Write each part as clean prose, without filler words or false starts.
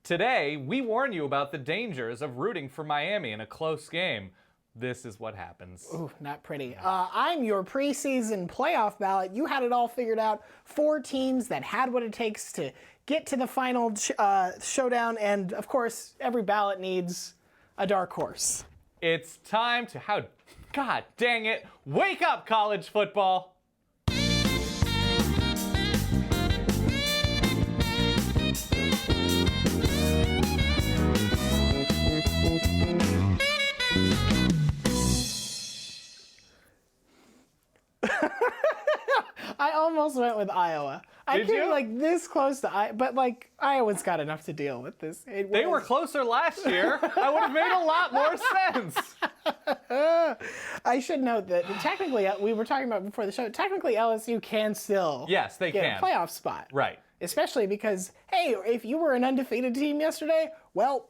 Today, we warn you about the dangers of rooting for Miami in a close game. This is what happens. Ooh, not pretty. I'm your preseason playoff ballot. You had it all figured out. 4 teams that had what it takes to get to the final showdown, and of course, every ballot needs a dark horse. It's time to, God dang it, wake up, college football! I almost went with Iowa. Did you? Like this close to Iowa, but like Iowa's got enough to deal with this. They were closer last year. I would have made a lot more sense. I should note that technically, we were talking about before the show, technically LSU can still Yes, they get can. a playoff spot. Right. Especially because, hey, if you were an undefeated team yesterday, well...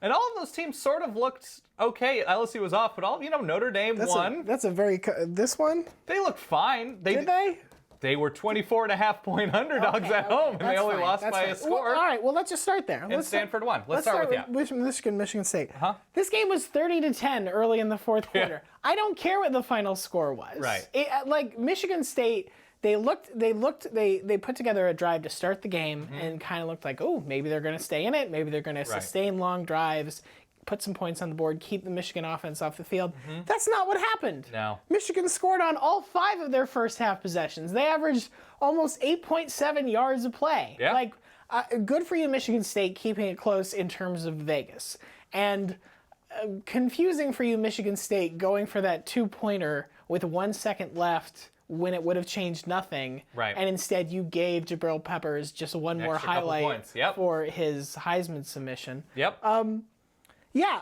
And all of those teams sort of looked okay. LSU was off, but Notre Dame won. That's a very... This one? They looked fine. Did they? They were 24.5-point underdogs at home, and they only lost by a score. Well, all right, well, let's just start there. And Stanford won. Let's start with Michigan State. This game was 30-10 early in the fourth quarter. I don't care what the final score was. Right. Like Michigan State, they put together a drive to start the game and kind of looked like, oh, maybe they're going to stay in it. Maybe they're going to sustain long drives, put some points on the board, keep the Michigan offense off the field. That's not what happened. No. Michigan scored on all 5 of their first half possessions. They averaged almost 8.7 yards a play. Yeah. Like, good for you, Michigan State, keeping it close in terms of Vegas. And confusing for you, Michigan State, going for that 2-pointer with 1 second left when it would have changed nothing. Right. And instead you gave Jabril Peppers just one more highlight for his Heisman submission. Yep. Yeah,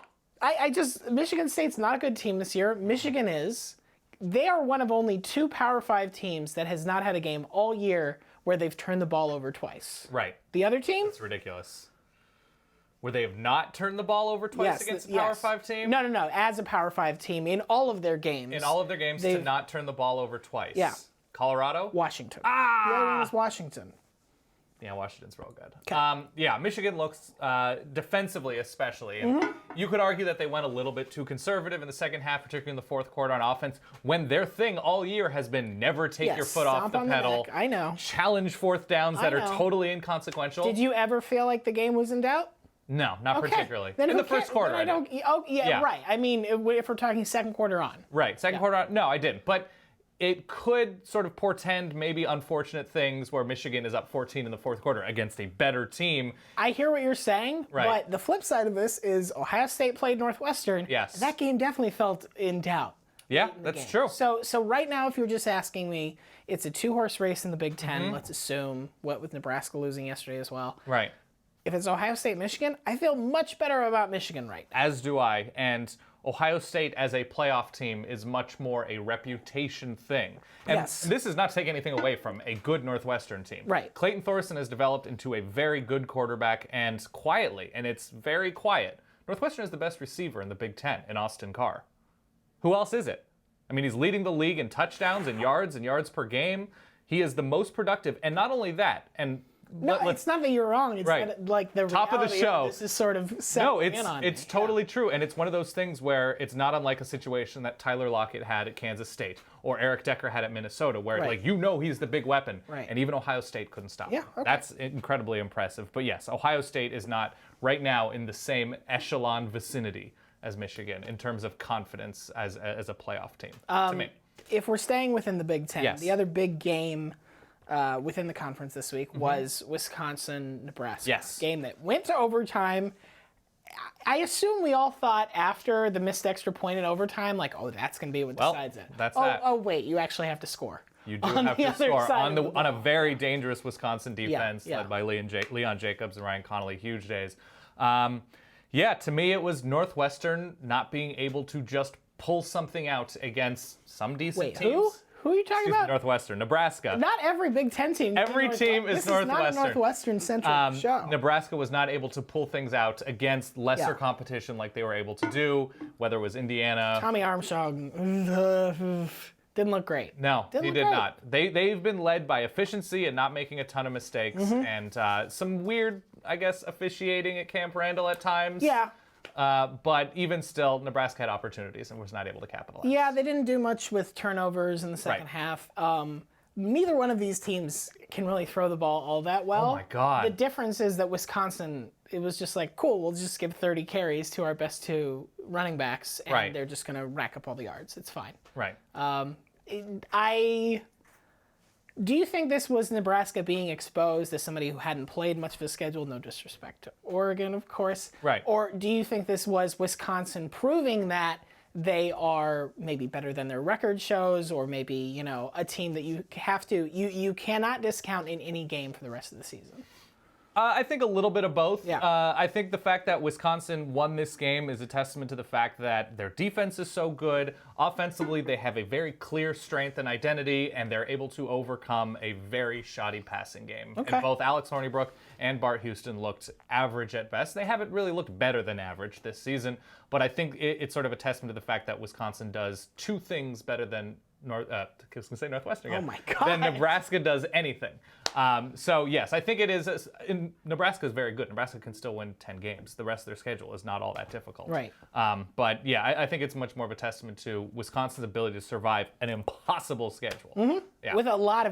Michigan State's not a good team this year. Michigan is. They are one of only 2 Power 5 teams that has not had a game all year where they've turned the ball over twice. Right. The other team? It's ridiculous. Where they have not turned the ball over twice against a Power 5 team? No. As a Power 5 team, in all of their games. In all of their games, to not turn the ball over twice. Yeah. Colorado? Washington. The other one was Washington. Yeah, Washington's real good. Michigan looks, defensively especially, and you could argue that they went a little bit too conservative in the second half, particularly in the fourth quarter on offense, when their thing all year has been never take your foot off the pedal. I know. Challenge fourth downs that are totally inconsequential. Did you ever feel like the game was in doubt? No, not particularly. Then in the first quarter, I did. Right. I mean, if we're talking second quarter on. Right, second quarter on. No, I didn't. But it could sort of portend maybe unfortunate things where Michigan is up 14 in the fourth quarter against a better team. I hear what you're saying, but the flip side of this is Ohio State played Northwestern. Yes. That game definitely felt in doubt. Yeah, that's true. So right now, if you're just asking me, it's a 2-horse race in the Big Ten, let's assume, what with Nebraska losing yesterday as well. Right. If it's Ohio State, Michigan, I feel much better about Michigan right now. As do I. And Ohio State as a playoff team is much more a reputation thing. And this is not to take anything away from a good Northwestern team. Right. Clayton Thorson has developed into a very good quarterback, and quietly, and it's very quiet, Northwestern is the best receiver in the Big Ten in Austin Carr. Who else is it? I mean, he's leading the league in touchdowns and yards per game. He is the most productive, and not only that, and it's not that you're wrong. It's that, like, the top of the show. This is sort of setting in on it's totally true, and it's one of those things where it's not unlike a situation that Tyler Lockett had at Kansas State or Eric Decker had at Minnesota, where he's the big weapon, and even Ohio State couldn't stop him. That's incredibly impressive. But yes, Ohio State is not right now in the same echelon vicinity as Michigan in terms of confidence as a playoff team. To me, if we're staying within the Big Ten, the other big game within the conference this week was Wisconsin-Nebraska. Yes. Game that went to overtime. I assume we all thought after the missed extra point in overtime, like, oh, that's going to be what decides it. That's that. Oh, wait, you actually have to score. You do have to score on a very dangerous Wisconsin defense led by Leon Jacobs and Ryan Connolly. Huge days. To me, it was Northwestern not being able to just pull something out against some decent teams. Who are you talking about? Northwestern, Nebraska. Not every Big Ten team. Every team is Northwestern. This is not a Northwestern-centric show. Nebraska was not able to pull things out against lesser competition like they were able to do, whether it was Indiana. Tommy Armstrong didn't look great. No, he did not. They've been led by efficiency and not making a ton of mistakes and some weird I guess, officiating at Camp Randall at times. Yeah. But even still, Nebraska had opportunities and was not able to capitalize. Yeah, they didn't do much with turnovers in the second half. Neither one of these teams can really throw the ball all that well. Oh, my God. The difference is that Wisconsin, it was just like, cool, we'll just give 30 carries to our best 2 running backs, and they're just going to rack up all the yards. It's fine. Right. Do you think this was Nebraska being exposed as somebody who hadn't played much of a schedule? No disrespect to Oregon, of course. Right. Or do you think this was Wisconsin proving that they are maybe better than their record shows, or maybe, a team that you cannot discount in any game for the rest of the season? I think a little bit of both. Yeah. I think the fact that Wisconsin won this game is a testament to the fact that their defense is so good. Offensively, they have a very clear strength and identity, and they're able to overcome a very shoddy passing game. Okay. And both Alex Hornibrook and Bart Houston looked average at best. They haven't really looked better than average this season, but I think it's sort of a testament to the fact that Wisconsin does 2 things better than I was going to say Northwestern again. Oh, my God. Than Nebraska does anything. So, yes, I think it is. Nebraska is very good. Nebraska can still win 10 games. The rest of their schedule is not all that difficult. Right. But, yeah, I think it's much more of a testament to Wisconsin's ability to survive an impossible schedule. Mm-hmm. Yeah. With a lot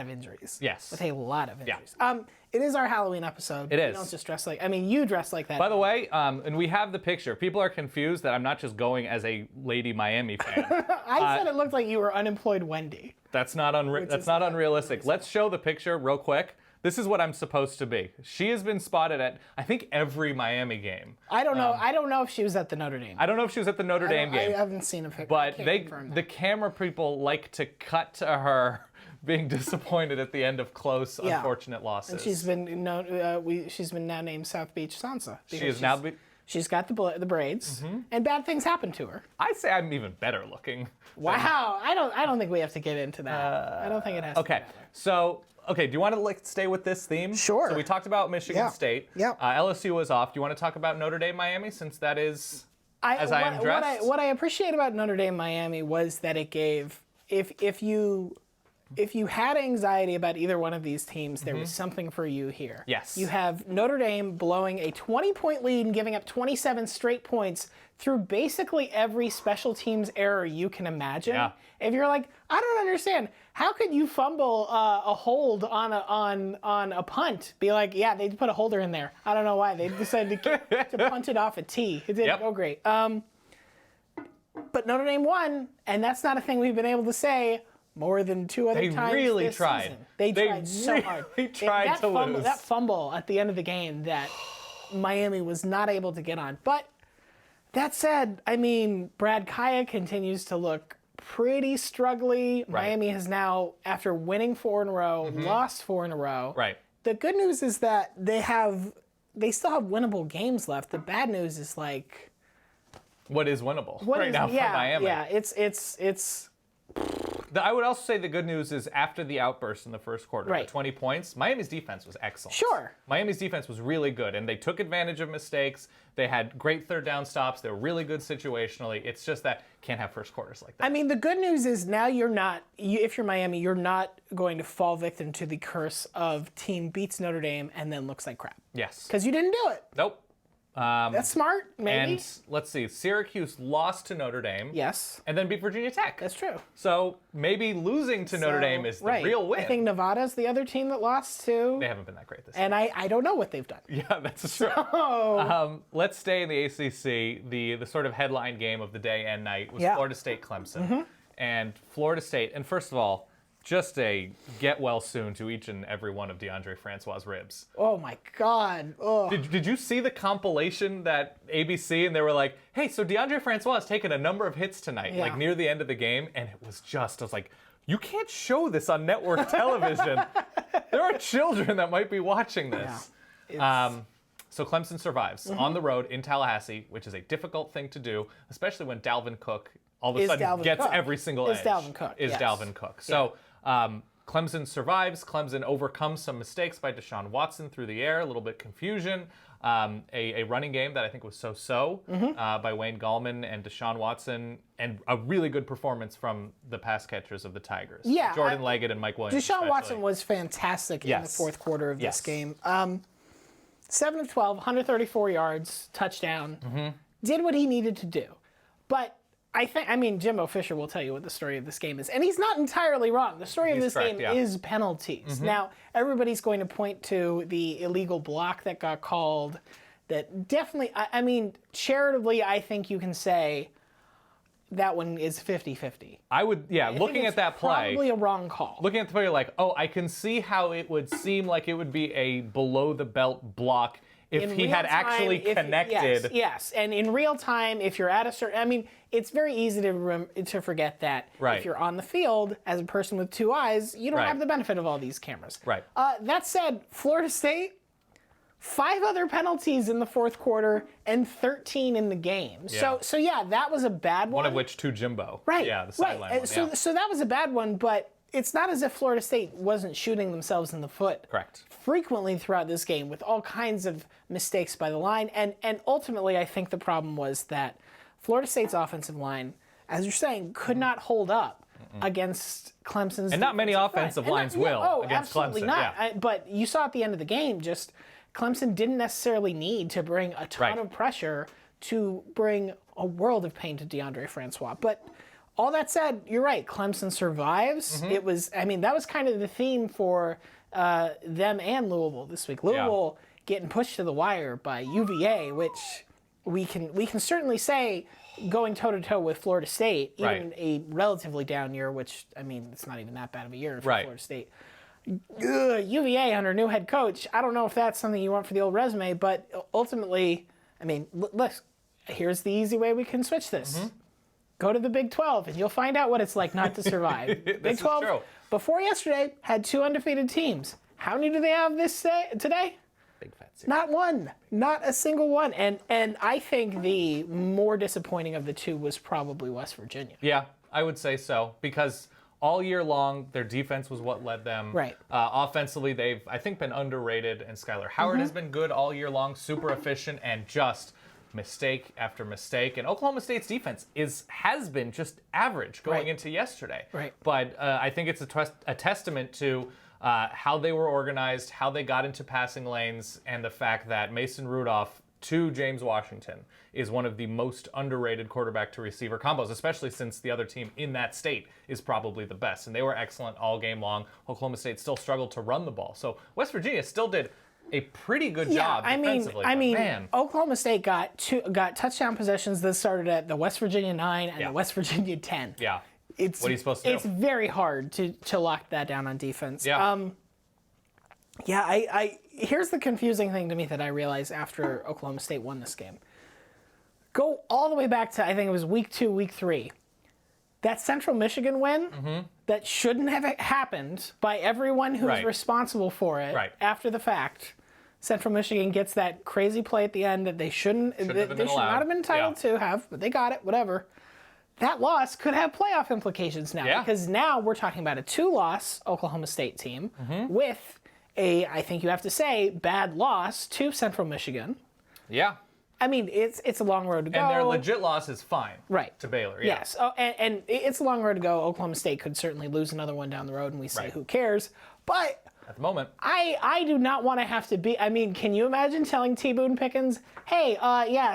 of injuries. Yes. With a lot of injuries. Yeah. It is our Halloween episode. It is. You don't just dress like... you dress like that. By the way, and we have the picture. People are confused that I'm not just going as a Lady Miami fan. I said it looked like you were unemployed Wendy. That's not unrealistic. Let's show the picture real quick. This is what I'm supposed to be. She has been spotted at, I think, every Miami game. I don't know. I don't know if she was at the Notre Dame. I don't know if she was at the Notre Dame game. I haven't seen a picture. But the camera people like to cut to her being disappointed at the end of close, unfortunate losses. And she's been now named South Beach Sansa. She is now. She's got the braids, and bad things happen to her. I say I'm even better looking. Wow, I don't think we have to get into that. I don't think it has. Okay, so. Okay, do you want to stay with this theme? Sure. So we talked about Michigan State. Yeah. LSU was off. Do you want to talk about Notre Dame Miami, since that is as I am dressed? What I appreciate about Notre Dame Miami was that it gave, if you had anxiety about either one of these teams, there was something for you here. Yes. You have Notre Dame blowing a 20-point lead and giving up 27 straight points through basically every special teams error you can imagine. Yeah. If you're like, I don't understand, how could you fumble a hold on a punt? Be like, yeah, they put a holder in there. I don't know why. They decided to punt it off a tee. It didn't go great. But Notre Dame won, and that's not a thing we've been able to say more than 2 other times really this tried. season. They tried so hard. They tried to lose. That fumble at the end of the game that Miami was not able to get on. But that said, Brad Kaya continues to look pretty struggly. Right. Miami has now, after winning 4 in a row, lost 4 in a row. Right. The good news is that they still have winnable games left. The bad news is what is winnable now for Miami? Yeah, it's. I would also say the good news is after the outburst in the first quarter, the 20 points, Miami's defense was excellent. Sure. Miami's defense was really good, and they took advantage of mistakes. They had great third down stops. They were really good situationally. It's just that can't have first quarters like that. The good news is now if you're Miami, you're not going to fall victim to the curse of team beats Notre Dame and then looks like crap. Yes. Because you didn't do it. Nope. That's smart, maybe. And let's see, Syracuse lost to Notre Dame. Yes. And then beat Virginia Tech. That's true. So maybe losing to Notre Dame is the real win. I think Nevada's the other team that lost too. They haven't been that great this year. And I don't know what they've done. Yeah, that's true. Let's stay in the ACC. The sort of headline game of the day and night was Florida State Clemson. And Florida State, and first of all, just a get well soon to each and every one of DeAndre Francois' ribs. Oh my God. Oh. Did you see the compilation that ABC, and they were like, hey, so DeAndre Francois has taken a number of hits tonight, near the end of the game, and it was just, I was like, you can't show this on network television. There are children that might be watching this. Yeah. So Clemson survives on the road in Tallahassee, which is a difficult thing to do, especially when Dalvin Cook all of a sudden gets every single edge. Dalvin Cook. So Clemson survives. Clemson overcomes some mistakes by Deshaun Watson through the air, a little bit confusion. A running game that I think was so-so by Wayne Gallman and Deshaun Watson, and a really good performance from the pass catchers of the Tigers. Yeah, Jordan Leggett and Mike Williams. Deshaun Watson was fantastic in the fourth quarter of this game. 7 of 12, 134 yards, touchdown. Mm-hmm. Did what he needed to do. But Jimbo Fisher will tell you what the story of this game is. And he's not entirely wrong. The story of this game is penalties. Mm-hmm. Now, everybody's going to point to the illegal block that got called. That definitely, charitably, I think you can say that one is 50-50. I would, looking at that play. Probably a wrong call. Looking at the play, you're like, oh, I can see how it would seem like it would be a below-the-belt block if he had actually connected. Yes, and in real time, if you're at a certain, it's very easy to forget that if you're on the field as a person with two eyes, you don't have the benefit of all these cameras. Right. That said, Florida State, 5 other penalties in the fourth quarter and 13 in the game. Yeah. So that was a bad one. One of which to Jimbo. Right. Yeah, the sideline one. So that was a bad one, but it's not as if Florida State wasn't shooting themselves in the foot. Correct. Frequently throughout this game with all kinds of mistakes by the line. And ultimately, I think the problem was that Florida State's offensive line, as you're saying, could not hold up against Clemson's. And not many offensive lines will against absolutely Clemson. Not. Yeah. But you saw at the end of the game, just Clemson didn't necessarily need to bring a ton of pressure to bring a world of pain to DeAndre Francois. But all that said, you're right. Clemson survives. It was, that was kind of the theme for them and Louisville this week. Louisville getting pushed to the wire by UVA, which we can certainly say going toe-to-toe with Florida State, even a relatively down year, which, it's not even that bad of a year for Florida State. UVA under new head coach, I don't know if that's something you want for the old resume, but ultimately, look, here's the easy way we can switch this. Go to the Big 12, and you'll find out what it's like not to survive. Big 12, before yesterday, had 2 undefeated teams. How many do they have today? Big fat zero. Not one. Not a single one. And I think the more disappointing of the two was probably West Virginia. Yeah, I would say so, because all year long, their defense was what led them. Right. Offensively, they've, I think, been underrated, and Skylar Howard has been good all year long, super efficient, and just mistake after mistake. And Oklahoma State's defense has been just average going into yesterday. Right. But I think it's a testament to how they were organized, how they got into passing lanes, and the fact that Mason Rudolph to James Washington is one of the most underrated quarterback to receiver combos, especially since the other team in that state is probably the best. And they were excellent all game long. Oklahoma State still struggled to run the ball. So West Virginia still did a pretty good job defensively. Oklahoma State got touchdown possessions that started at the West Virginia 9 and the West Virginia 10. Yeah. What are you supposed to do? It's very hard to lock that down on defense. Yeah. Here's the confusing thing to me that I realized after Oklahoma State won this game. Go all the way back to, I think it was week 2, week 3. That Central Michigan win that shouldn't have happened by everyone who was responsible for it after the fact. Central Michigan gets that crazy play at the end that they should not have been entitled to have, but they got it, whatever. That loss could have playoff implications now because now we're talking about a 2-loss Oklahoma State team with a, I think you have to say, bad loss to Central Michigan. Yeah. It's a long road to go. And their legit loss is fine. Right. To Baylor, Yes. Oh, and it's a long road to go. Oklahoma State could certainly lose another one down the road, and we say, who cares? But at the moment, I do not want to have to be. Can you imagine telling T. Boone Pickens, hey,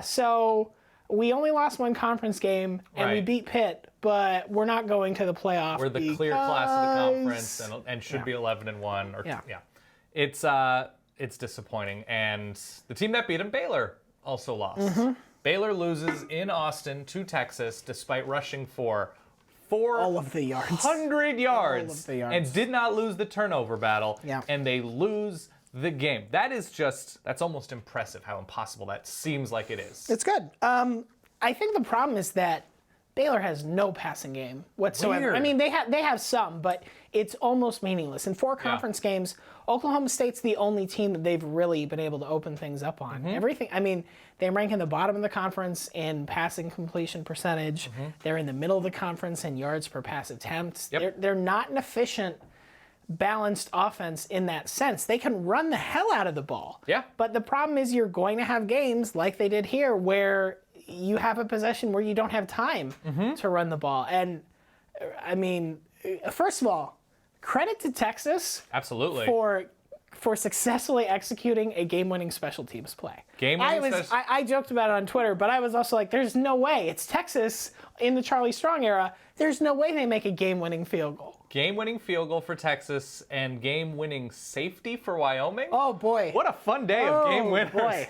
so we only lost one conference game, and we beat Pitt, but we're not going to the playoff. We're the clear class of the conference and should be 11-1. It's disappointing. And the team that beat them, Baylor, also lost. Baylor loses in Austin to Texas despite rushing for all of the yards. 400 yards. And did not lose the turnover battle. Yeah. And they lose the game. That's almost impressive how impossible that seems like it is. It's good. I think the problem is that Baylor has no passing game whatsoever. Weird. They have some, but it's almost meaningless. In 4 conference games, Oklahoma State's the only team that they've really been able to open things up on. Everything. They rank in the bottom of the conference in passing completion percentage. They're in the middle of the conference in yards per pass attempts. They're not an efficient, balanced offense in that sense. They can run the hell out of the ball. Yeah. But the problem is you're going to have games like they did here where you have a possession where you don't have time to run the ball. And, first of all, credit to Texas. Absolutely. For for successfully executing a game-winning special teams play. I joked about it on Twitter, but I was also like, there's no way. It's Texas in the Charlie Strong era. There's no way they make a game-winning field goal. Game-winning field goal for Texas and game-winning safety for Wyoming. Oh, boy. What a fun day of game winners. Boy.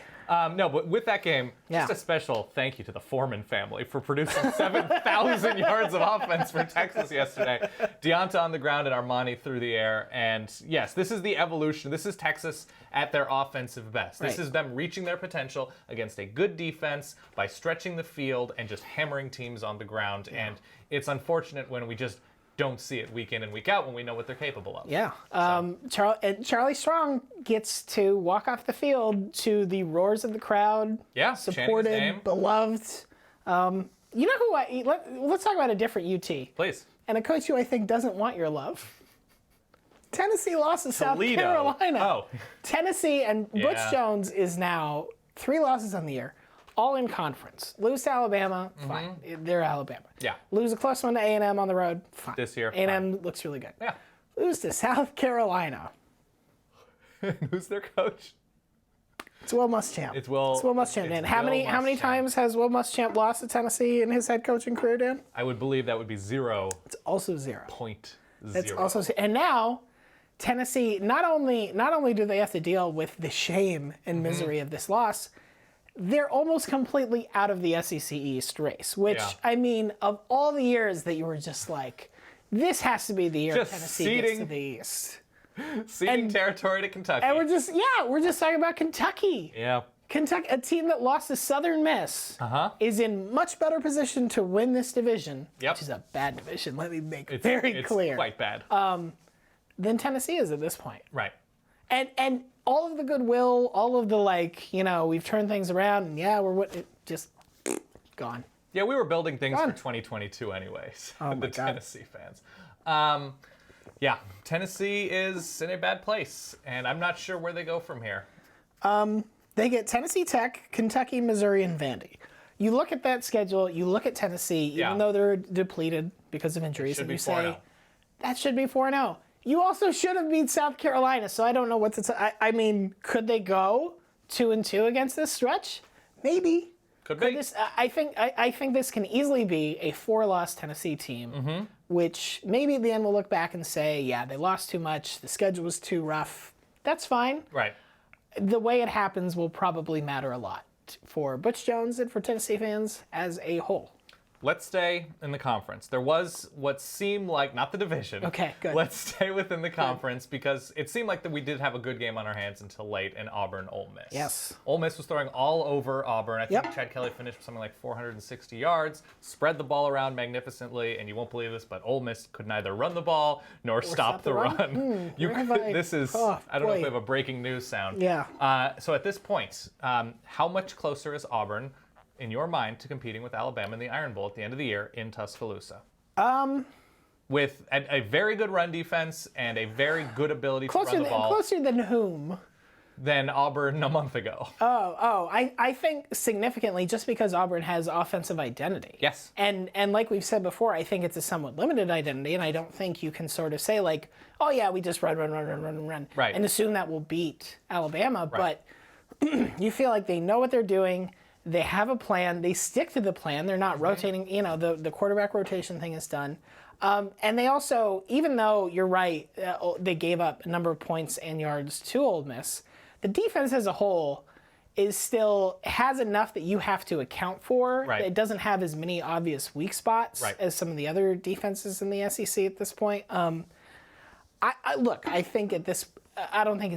No, but with that game, just a special thank you to the Foreman family for producing 7,000 yards of offense for Texas yesterday. Deonta on the ground and Armani through the air. And yes, this is the evolution. This is Texas at their offensive best. This is them reaching their potential against a good defense by stretching the field and just hammering teams on the ground. Yeah. And it's unfortunate when we just don't see it week in and week out when we know what they're capable of. Yeah. Charlie Strong gets to walk off the field to the roars of the crowd. Yeah, supported, beloved. You know who let's talk about a different UT. Please. And a coach who I think doesn't want your love. Tennessee lost to South Carolina. Oh. Tennessee and Butch Jones is now 3 losses on the year. All in conference. Lose to Alabama, fine. They're Alabama. Yeah. Lose a close one to A&M on the road, fine. This year, A&M looks really good. Yeah. Lose to South Carolina. Who's their coach? It's Will Muschamp. It's Will Muschamp, Dan. How many times has Will Muschamp lost to Tennessee in his head coaching career, Dan? I would believe that would be 0. It's also 0. It's also, and now Tennessee, not only do they have to deal with the shame and misery of this loss, they're almost completely out of the SEC East race, which, I mean, of all the years that you were just like, this has to be the year Tennessee gets to the East. Ceding territory to Kentucky. And we're just talking about Kentucky. Yeah. Kentucky, a team that lost to Southern Miss, is in much better position to win this division, which is a bad division, let me make it very clear. It's quite bad. Than Tennessee is at this point. Right. And all of the goodwill, all of the we've turned things around, and we're just gone. Yeah, we were building things for 2022 anyways. Tennessee fans. Tennessee is in a bad place, and I'm not sure where they go from here. They get Tennessee Tech, Kentucky, Missouri, and Vandy. You look at that schedule, you look at Tennessee, even though they're depleted because of injuries, and you say, that should be 4-0. You also should have beat South Carolina, so I don't know what to say. I mean, could they go 2-2 against this stretch? Maybe. Could be. I think this can easily be a 4-loss Tennessee team, which maybe at the end we'll look back and say, they lost too much, the schedule was too rough. That's fine. Right. The way it happens will probably matter a lot for Butch Jones and for Tennessee fans as a whole. Let's stay in the conference. There was what seemed like, not the division. Okay, good. Let's stay within the conference because it seemed like that we did have a good game on our hands until late in Auburn, Ole Miss. Yes. Ole Miss was throwing all over Auburn. I think Chad Kelly finished with something like 460 yards, spread the ball around magnificently, and you won't believe this, but Ole Miss could neither run the ball nor stop the run. This is, I don't know if we have a breaking news sound. Yeah. So at this point, how much closer is Auburn in your mind, to competing with Alabama in the Iron Bowl at the end of the year in Tuscaloosa? With a very good run defense and a very good ability to run the ball. Closer than whom? Than Auburn a month ago. I think significantly just because Auburn has offensive identity. Yes. And like we've said before, I think it's a somewhat limited identity, and I don't think you can sort of say like, oh yeah, we just run, right, and assume that will beat Alabama. Right. But you feel like they know what they're doing. They have a plan. They stick to the plan. They're not rotating. The quarterback rotation thing is done. And they also, even though you're right, they gave up a number of points and yards to Ole Miss, the defense as a whole has enough that you have to account for. Right. It doesn't have as many obvious weak spots as some of the other defenses in the SEC at this point. I think at this, I don't think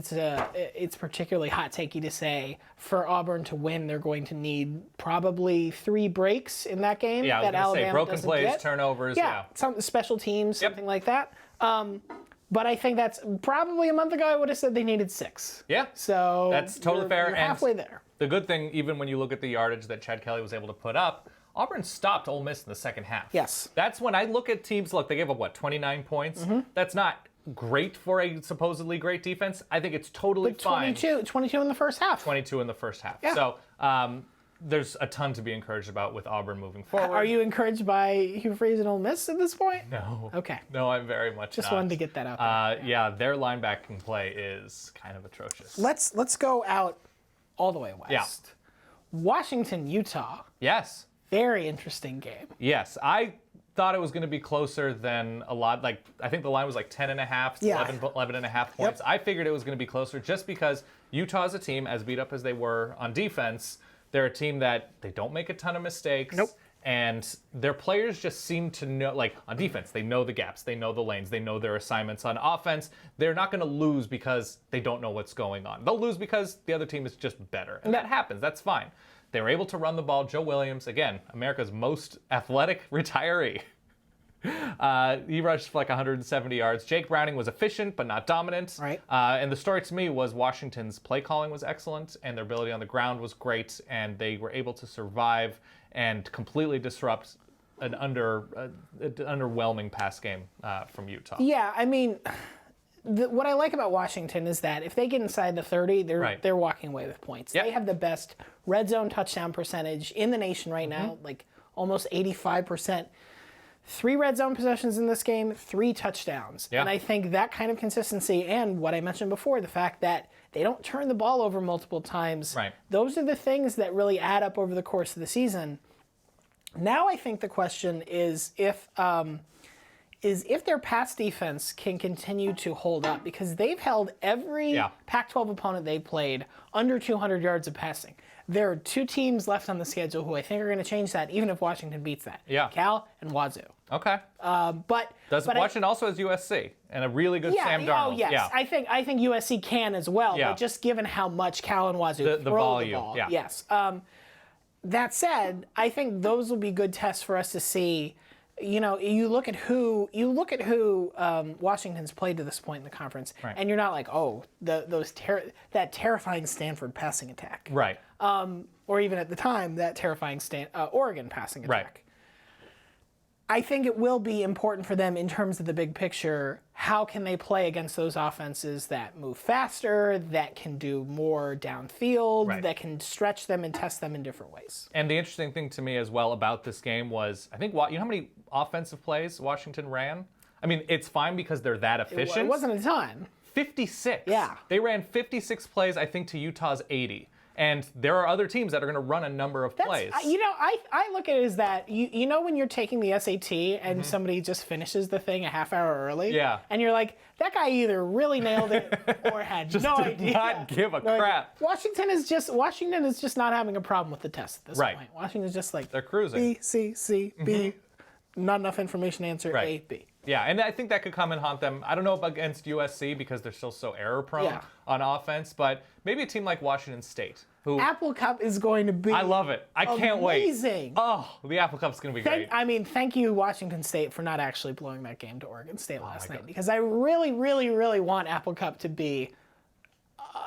it's particularly hot takey to say for Auburn to win, they're going to need probably 3 breaks in that game. Yeah, that I was going to say broken doesn't plays, get. turnovers. Some special teams, something like that. But I think that's probably a month ago I would have said they needed 6. Yeah. So that's totally fair. You're halfway there. The good thing, even when you look at the yardage that Chad Kelly was able to put up, Auburn stopped Ole Miss in the second half. Yes. That's when I look at teams, look, they gave up, 29 points? That's not great for a supposedly great defense. I think it's totally fine. 22 in the first half. 22 in the first half. Yeah. So there's a ton to be encouraged about with Auburn moving forward. Are you encouraged by Hugh Freeze and Ole Miss at this point? No. Okay. No, I'm very much Just not. wanted to get that out there. Yeah, their linebacking play is kind of atrocious. Let's go out all the way west. Yeah. Washington, Utah. Yes. Very interesting game. Yes. I thought it was going to be closer than a lot. Like, I think the line was like 10.5 to 11 and a half points. Yep. I figured it was going to be closer just because Utah's a team, as beat up as they were on defense, they're a team that they don't make a ton of mistakes. Nope. And their players just seem to know, like on defense, they know the gaps, they know the lanes, they know their assignments. On offense, they're not going to lose because they don't know what's going on. They'll lose because the other team is just better. And that happens. That's fine. They were able to run the ball. Joe Williams, again, America's most athletic retiree. He rushed for like 170 yards. Jake Browning was efficient, but not dominant. Right. And the story to me was Washington's play calling was excellent, and their ability on the ground was great, and they were able to survive and completely disrupt an underwhelming pass game from Utah. Yeah, I mean, what I like about Washington is that if they get inside the 30, they're walking away with points. Yep. They have the best red zone touchdown percentage in the nation right now, like almost 85%. 3 red zone possessions in this game, 3 touchdowns. Yeah. And I think that kind of consistency and what I mentioned before, the fact that they don't turn the ball over multiple times, those are the things that really add up over the course of the season. Now I think the question is if their pass defense can continue to hold up, because they've held every Pac-12 opponent they've played under 200 yards of passing. There are 2 teams left on the schedule who I think are going to change that, even if Washington beats that. Yeah. Cal and Wazoo. Okay. But Washington also has USC and a really good Sam Darnold. Oh, yes. Yeah. I think USC can as well, Yeah. but just given how much Cal and Wazoo the throw volume, the ball. yeah. Yes. That said, I think those will be good tests for us to see. You know, you look at who Washington's played to this point in the conference, and you're not like, oh, that terrifying Stanford passing attack, Right. or even at the time that terrifying Oregon passing attack. Right. I think it will be important for them in terms of the big picture. How can they play against those offenses that move faster, that can do more downfield, that can stretch them and test them in different ways? And the interesting thing to me as well about this game was, I think, you know how many offensive plays Washington ran? I mean, it's fine because they're that efficient. It wasn't a ton. 56. Yeah. They ran 56 plays, I think, to Utah's 80. And there are other teams that are going to run a number of plays. You know, I look at it as that, you know when you're taking the SAT and somebody just finishes the thing a half hour early? Yeah. And you're like, that guy either really nailed it or had no idea. Just not give a crap. Washington is just not having a problem with the test at this point. Washington's just like, they're cruising. B, C, C, B, not enough information to answer, A, B. Yeah, and I think that could come and haunt them. I don't know against USC because they're still so error-prone on offense, but maybe a team like Washington State, who Apple Cup is going to be I love it. I can't wait. Amazing. Oh, the Apple Cup's going to be great. I mean, thank you, Washington State, for not actually blowing that game to Oregon State last night, because I really, really, really want Apple Cup to be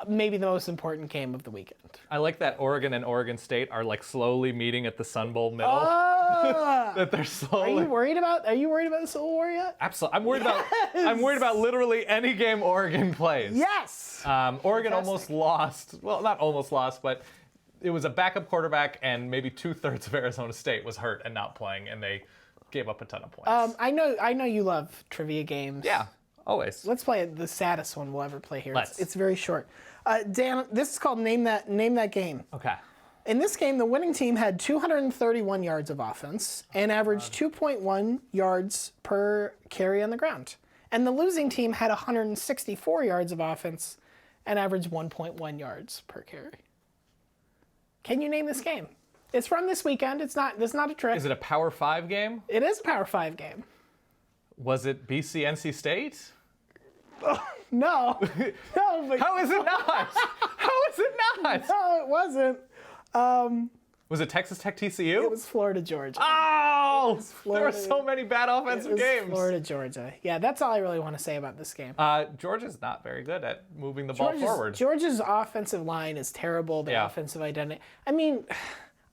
maybe the most important game of the weekend. I like that Oregon and Oregon State are like slowly meeting at the Sun Bowl middle. That they're slowly. Are you worried about the Civil War yet? Absolutely. I'm worried about literally any game Oregon plays. Yes. Oregon almost lost. Well, not almost lost, but it was a backup quarterback, and maybe 2/3 of Arizona State was hurt and not playing, and they gave up a ton of points. I know you love trivia games. Yeah. Always. Let's play the saddest one we'll ever play here. Let's. It's very short. Dan, this is called Name That Game. Okay. In this game, the winning team had 231 yards of offense and averaged 2.1 yards per carry on the ground. And the losing team had 164 yards of offense and averaged 1.1 yards per carry. Can you name this game? It's from this weekend. That's not a trick. Is it a Power 5 game? It is a Power 5 game. Was it BC NC State? No. No, but How is it not? How is it not? no, it wasn't. Was it Texas Tech TCU? It was Florida, Georgia. Oh! Florida. There were so many bad offensive It was games. Florida, Georgia. Yeah, that's all I really want to say about this game. Georgia's not very good at moving the ball forward. Georgia's offensive line is terrible. Their offensive identity. I mean,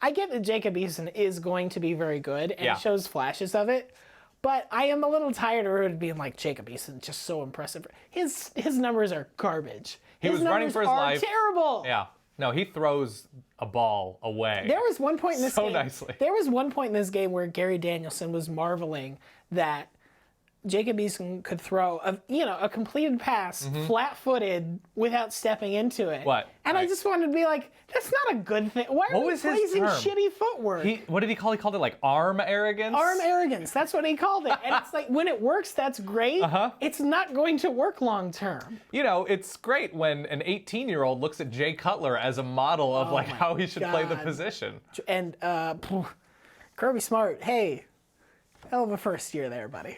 I get that Jacob Eason is going to be very good and shows flashes of it, but I am a little tired of it being like Jacob Eason, just so impressive. His numbers are garbage. He was running for his life. Terrible. Yeah. No, he throws a ball away. There was one point in this game. So nicely. There was one point in this game where Gary Danielson was marveling that Jacob Eason could throw a completed pass flat-footed without stepping into it. What? And right. I just wanted to be like, that's not a good thing. Why are we praising shitty footwork? What did he call it? He called it like arm arrogance? Arm arrogance. That's what he called it. And it's like, when it works, that's great. It's not going to work long term. It's great when an 18-year-old looks at Jay Cutler as a model of how he should play the position. And Kirby Smart, hey, hell of a first year there, buddy.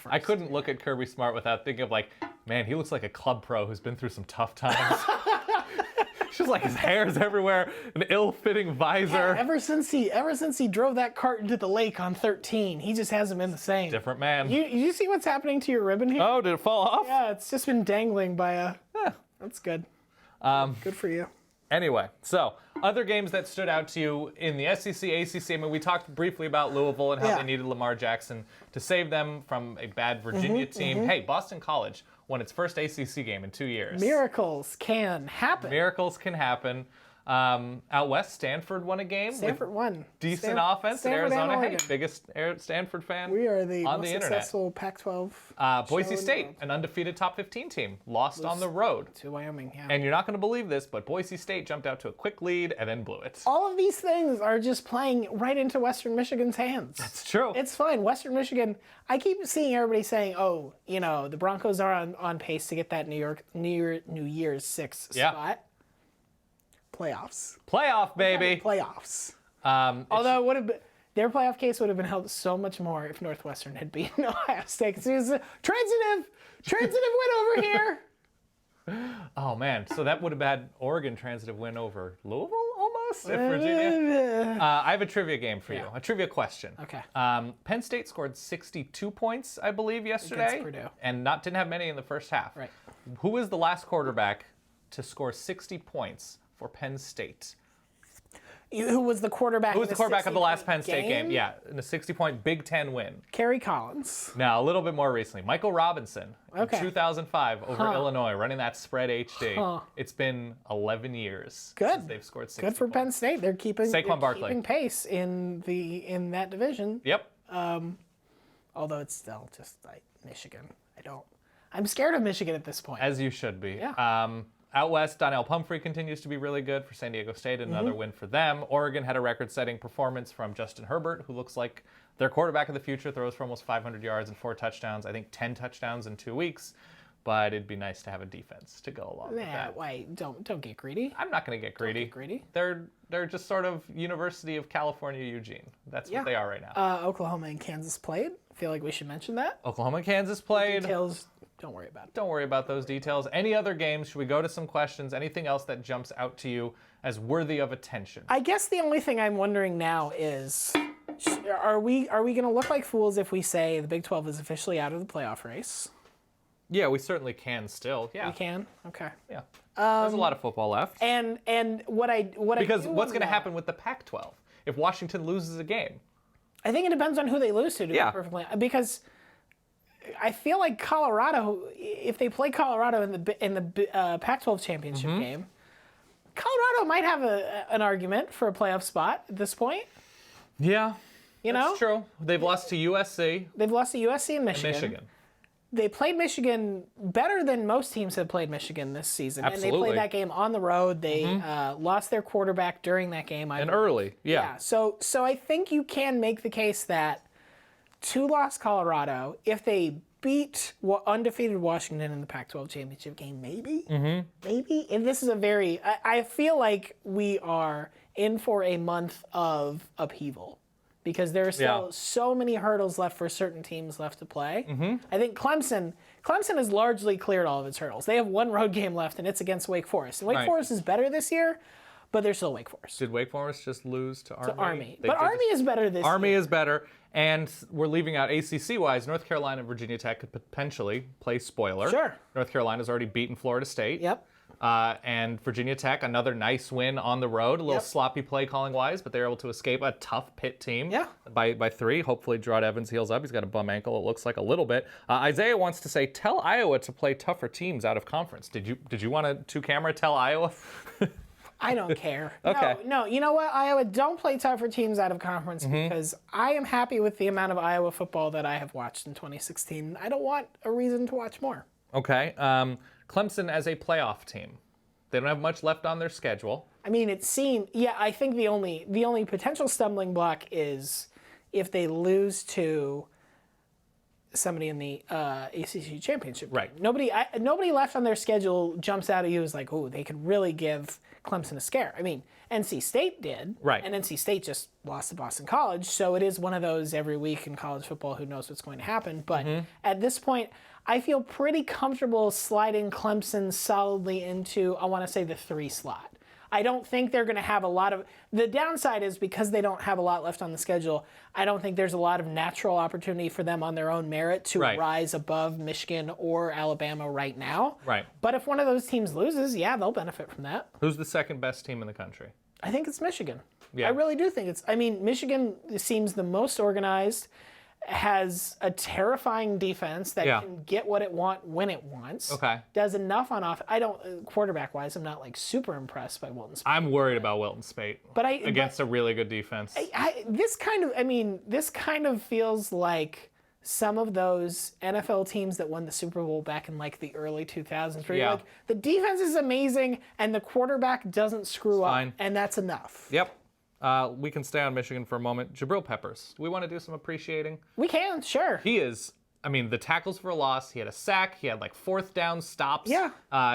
I couldn't look at Kirby Smart without thinking of man, he looks like a club pro who's been through some tough times. It's just like his hair's everywhere, an ill-fitting visor. Yeah, ever since he drove that cart into the lake on 13, he just hasn't been the same. Different man. You see what's happening to your ribbon here? Oh, did it fall off? Yeah, it's just been dangling by a... That's good. Good for you. Anyway, so other games that stood out to you in the SEC, ACC. I mean, we talked briefly about Louisville and how they needed Lamar Jackson to save them from a bad Virginia team. Hey, Boston College won its first ACC game in 2 years. Miracles can happen. Miracles can happen. Out west, Stanford won a game. Stanford won. Decent offense in Stanford Arizona. and Hey, Oregon. biggest Stanford fan We are the on most the internet. successful Pac-12 Boise show in State, the world. an undefeated top 15 team, lost on the road. To Wyoming, yeah. And you're not going to believe this, but Boise State jumped out to a quick lead and then blew it. All of these things are just playing right into Western Michigan's hands. It's true. It's fine. Western Michigan, I keep seeing everybody saying, the Broncos are on pace to get that New Year's 6 spot. Playoffs. Playoff, baby. Playoffs. Although their playoff case would have been held so much more if Northwestern had beaten Ohio State. Because it was a transitive win over here. Oh, man. So that would have had Oregon transitive win over Louisville almost? If Virginia. I have a trivia game for you. A trivia question. Okay. Penn State scored 62 points, I believe, yesterday. Against Purdue. And didn't have many in the first half. Right. Who was the last quarterback to score 60 points for Penn State? Who was the quarterback? Who was the quarterback of the last Penn State game? Yeah, in a 60-point Big Ten win. Kerry Collins. Now, a little bit more recently, Michael Robinson in 2005 over Illinois, running that spread HD. It's been 11 years since they've scored 60 Good for points. Penn State. They're keeping pace in that division. Yep. Although it's still just like Michigan. I'm scared of Michigan at this point. As you should be. Yeah. Out west, Donnell Pumphrey continues to be really good for San Diego State. Another win for them. Oregon had a record-setting performance from Justin Herbert, who looks like their quarterback of the future, throws for almost 500 yards and 4 touchdowns. I think 10 touchdowns in 2 weeks. But it'd be nice to have a defense to go along with that. Wait, don't get greedy. I'm not going to get greedy. Don't get greedy. They're just sort of University of California, Eugene. That's what they are right now. Oklahoma and Kansas played. I feel like we should mention that. Oklahoma and Kansas played. Details, don't worry about it. Don't worry about those details. Any other games? Should we go to some questions? Anything else that jumps out to you as worthy of attention? I guess the only thing I'm wondering now is, are we going to look like fools if we say the Big 12 is officially out of the playoff race? Yeah, we certainly can still. Yeah. We can? Okay. Yeah. There's a lot of football left. And because what's going to happen with the Pac-12 if Washington loses a game? I think it depends on who they lose to be perfectly, because I feel like Colorado, if they play Colorado in the Pac-12 championship game, Colorado might have an argument for a playoff spot at this point. Yeah. That's true. They've lost to USC. They've lost to USC and Michigan. They played Michigan better than most teams have played Michigan this season. Absolutely. And they played that game on the road. They lost their quarterback during that game. And early, yeah. So I think you can make the case that 2-loss Colorado, if they beat undefeated Washington in the Pac-12 championship game, maybe. And this is I feel like we are in for a month of upheaval. Because there are still so many hurdles left for certain teams left to play. I think Clemson has largely cleared all of its hurdles. They have one road game left, and it's against Wake Forest. And Wake Forest is better this year, but they're still Wake Forest. Did Wake Forest just lose to Army? Army. But Army is better this year. Army is better. And we're leaving out ACC-wise. North Carolina and Virginia Tech could potentially play spoiler. Sure. North Carolina's already beaten Florida State. Yep. And Virginia Tech, another nice win on the road. A little sloppy play calling wise, but they're able to escape a tough Pitt team by 3. Hopefully Gerard Evans heals up. He's got a bum ankle, it looks like, a little bit. Isaiah wants to say, tell Iowa to play tougher teams out of conference. Did you want to camera tell Iowa? I don't care. Okay. No, you know what, Iowa, don't play tougher teams out of conference because I am happy with the amount of Iowa football that I have watched in 2016. I don't want a reason to watch more. Okay. Clemson as a playoff team. They don't have much left on their schedule. I mean, it seemed, I think the only potential stumbling block is if they lose to somebody in the ACC championship. Right. Game. Nobody left on their schedule jumps out at you as like, oh, they could really give Clemson a scare. I mean, NC State did. Right. And NC State just lost to Boston College, so it is one of those every week in college football, who knows what's going to happen. But at this point, I feel pretty comfortable sliding Clemson solidly into, I want to say, the 3 slot. I don't think they're going to have a lot of... The downside is because they don't have a lot left on the schedule, I don't think there's a lot of natural opportunity for them on their own merit to rise above Michigan or Alabama right now. Right. But if one of those teams loses, they'll benefit from that. Who's the second best team in the country? I think it's Michigan. Yeah. I really do think it's... I mean, Michigan seems the most organized, has a terrifying defense that can get what it wants when it wants. Okay. Does enough on off. I don't, quarterback-wise, I'm not like super impressed by Wilton Speight. I'm worried about Wilton Speight against a really good defense. This kind of feels like some of those NFL teams that won the Super Bowl back in like the early 2000s. Where you're like, the defense is amazing and the quarterback doesn't screw up, and that's enough. Yep. We can stay on Michigan for a moment. Jabril Peppers. Do we want to do some appreciating? We can, sure. He is, the tackles for a loss. He had a sack. He had like 4th down stops. Yeah.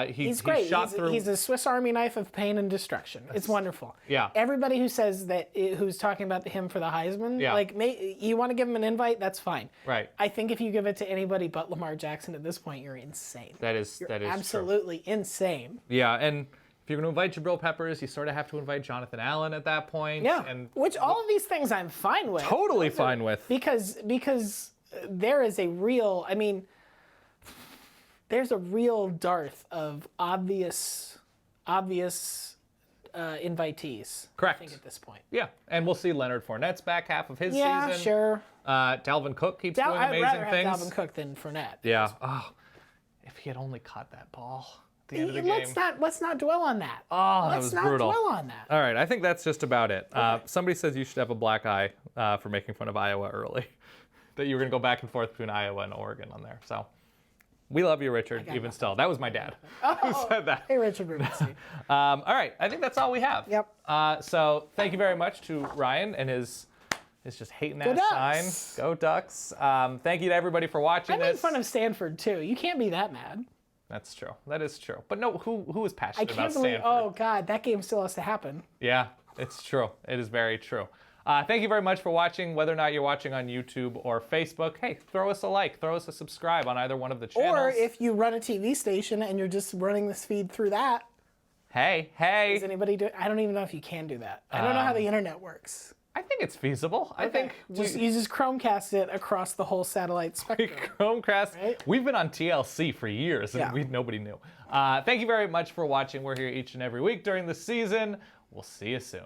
He's great. Shot through. He's a Swiss Army knife of pain and destruction. It's wonderful. Yeah. Everybody who says that, who's talking about him for the Heisman, you want to give him an invite, that's fine. Right. I think if you give it to anybody but Lamar Jackson at this point, you're insane. That is absolutely true. Insane. Yeah, and if you're going to invite Jabril Peppers, you sort of have to invite Jonathan Allen at that point. Yeah, which all of these things I'm fine with. Totally fine with. Because there is a real, there's a real dearth of obvious invitees. Correct. I think at this point. Yeah, and we'll see Leonard Fournette's back half of his season. Yeah, sure. Dalvin Cook keeps doing amazing things. I'd rather have Dalvin Cook than Fournette. Yeah. Oh, if he had only caught that ball. The end of the game. Let's not dwell on that. Oh, that was brutal. Let's not dwell on that. All right, I think that's just about it. Okay. Somebody says you should have a black eye for making fun of Iowa early. That you were going to go back and forth between Iowa and Oregon on there. So we love you, Richard, even still. That was my dad who said that. Hey, Richard Rubinstein. All right, I think that's all we have. Yep. So thank you very much to Ryan and his just hating that sign. Go Ducks. Thank you to everybody for watching this. I made fun of Stanford, too. You can't be that mad. That's true. That is true. But no, who is passionate about Stanford? Oh, God, that game still has to happen. Yeah, it's true. It is very true. Thank you very much for watching, whether or not you're watching on YouTube or Facebook. Hey, throw us a like, throw us a subscribe on either one of the channels. Or if you run a TV station and you're just running this feed through that. Hey. Does anybody do it? I don't even know if you can do that. I don't know how the internet works. I think it's feasible. Okay. I think you just Chromecast it across the whole satellite spectrum. Chromecast. Right? We've been on TLC for years, and nobody knew. Thank you very much for watching. We're here each and every week during the season. We'll see you soon.